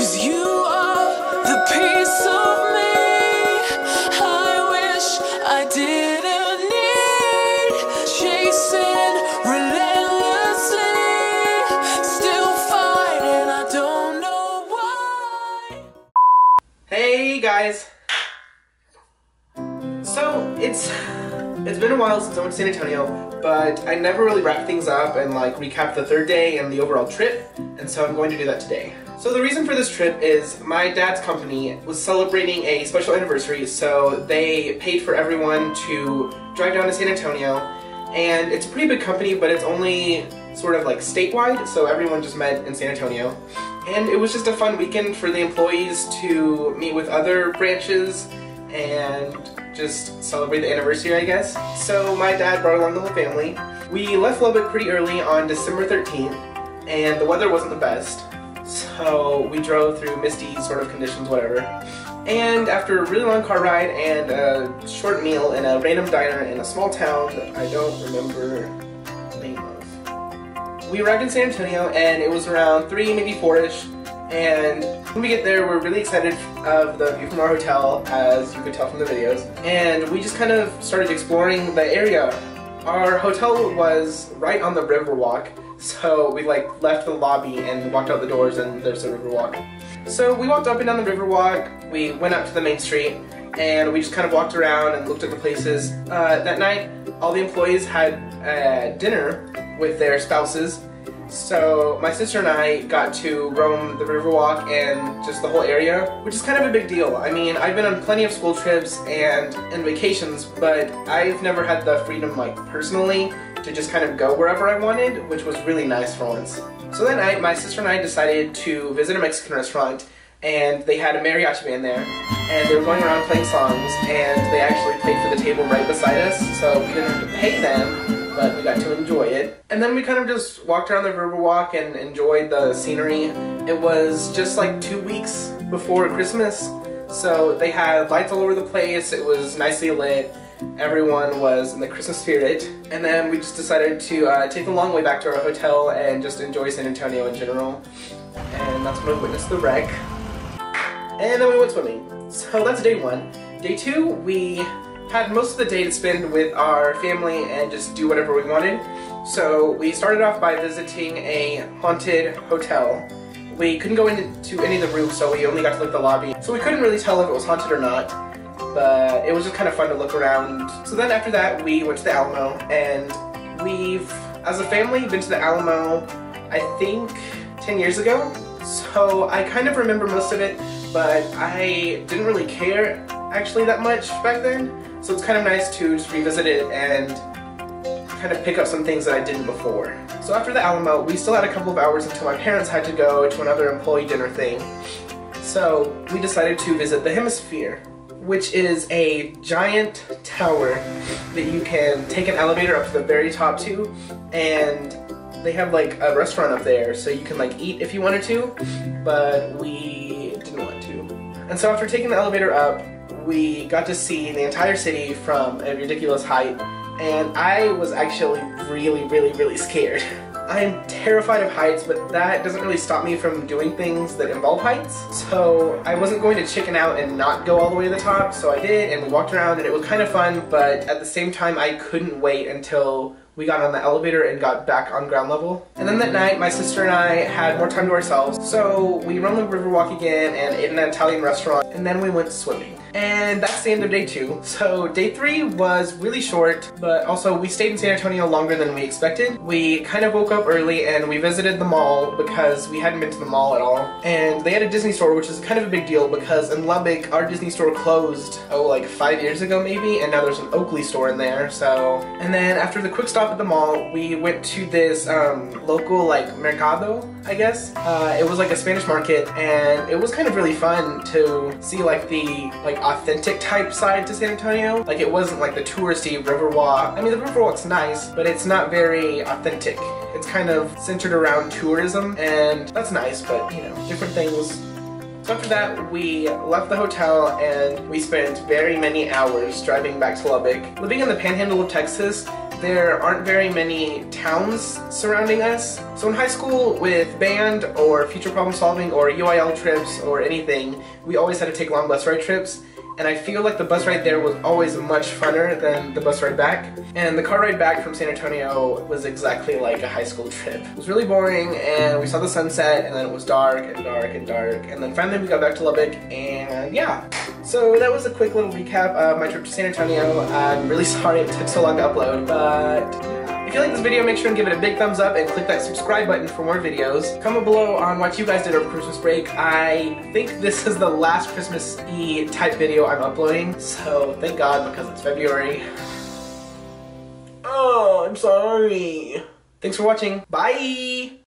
'cause you are the piece of me I wish I didn't need. Chasing relentlessly, still fighting, I don't know why. Hey guys! So, it's been a while since I went to San Antonio, but I never really wrapped things up and like recap the third day and the overall trip, and so I'm going to do that today. So the reason for this trip is my dad's company was celebrating a special anniversary, so they paid for everyone to drive down to San Antonio, and it's a pretty big company, but it's only sort of like statewide, so everyone just met in San Antonio. And it was just a fun weekend for the employees to meet with other branches and just celebrate the anniversary, I guess. So my dad brought along the whole family. We left Lubbock pretty early on December 13th, and the weather wasn't the best. So we drove through misty sort of conditions, whatever. And after a really long car ride and a short meal in a random diner in a small town that I don't remember the name of, we arrived in San Antonio, and it was around 3, maybe 4-ish. And when we get there, we're really excited of the view from our hotel, as you could tell from the videos. And we just kind of started exploring the area. Our hotel was right on the Riverwalk, so we like left the lobby and walked out the doors, and there's the Riverwalk. So we walked up and down the Riverwalk, we went out to the main street, and we just kind of walked around and looked at the places. That night, all the employees had dinner with their spouses. So my sister and I got to roam the Riverwalk and just the whole area, which is kind of a big deal. I mean, I've been on plenty of school trips and vacations, but I've never had the freedom, like, personally, to just kind of go wherever I wanted, which was really nice for once. So that night, my sister and I decided to visit a Mexican restaurant, and they had a mariachi band there, and they were going around playing songs, and they actually played for the table right beside us, so we didn't have to pay them, but we got to enjoy it. And then we kind of just walked around the Riverwalk and enjoyed the scenery. It was just like 2 weeks before Christmas, so they had lights all over the place, it was nicely lit, everyone was in the Christmas spirit. And then we just decided to take the long way back to our hotel and just enjoy San Antonio in general. And that's when we witnessed the wreck. And then we went swimming. So that's day 1. Day 2, we had most of the day to spend with our family and just do whatever we wanted. So we started off by visiting a haunted hotel. We couldn't go into any of the rooms, so we only got to look at the lobby. So we couldn't really tell if it was haunted or not, but it was just kind of fun to look around. So then after that, we went to the Alamo, and we've, as a family, been to the Alamo, I think, 10 years ago. So I kind of remember most of it, but I didn't really care actually that much back then. So it's kind of nice to just revisit it and kind of pick up some things that I didn't before. So after the Alamo, we still had a couple of hours until my parents had to go to another employee dinner thing. So we decided to visit the Hemisphere, which is a giant tower that you can take an elevator up to the very top to, and they have like a restaurant up there, so you can like eat if you wanted to, but we didn't want to. And so after taking the elevator up, we got to see the entire city from a ridiculous height, and I was actually really scared. I'm terrified of heights, but that doesn't really stop me from doing things that involve heights. So I wasn't going to chicken out and not go all the way to the top, so I did, and we walked around, and it was kind of fun, but at the same time I couldn't wait until we got on the elevator and got back on ground level. And then that night, my sister and I had more time to ourselves, so we roamed the Riverwalk again and ate in an Italian restaurant, and then we went swimming. And that's the end of day 2. So day 3 was really short, but also we stayed in San Antonio longer than we expected. We kind of woke up early and we visited the mall because we hadn't been to the mall at all. And they had a Disney store, which is kind of a big deal because in Lubbock, our Disney store closed, like 5 years ago maybe, and now there's an Oakley store in there, so. And then after the quick stop at the mall, we went to this local like Mercado, I guess. It was like a Spanish market, and it was kind of really fun to see like the authentic type side to San Antonio. Like, it wasn't like the touristy Riverwalk. I mean, the Riverwalk's nice, but it's not very authentic. It's kind of centered around tourism, and that's nice, but you know, different things. So after that, we left the hotel and we spent very many hours driving back to Lubbock. Living in the panhandle of Texas, there aren't very many towns surrounding us. So in high school, with band or future problem solving or UIL trips or anything, we always had to take long bus ride trips. And I feel like the bus ride there was always much funner than the bus ride back. And the car ride back from San Antonio was exactly like a high school trip. It was really boring, and we saw the sunset, and then it was dark and dark and dark. And then finally we got back to Lubbock, and yeah. So that was a quick little recap of my trip to San Antonio. I'm really sorry it took so long to upload, but yeah. If you like this video, make sure and give it a big thumbs up and click that subscribe button for more videos. Comment below on what you guys did over Christmas break. I think this is the last Christmas-y type video I'm uploading, so thank God, because it's February. Oh, I'm sorry. Thanks for watching. Bye!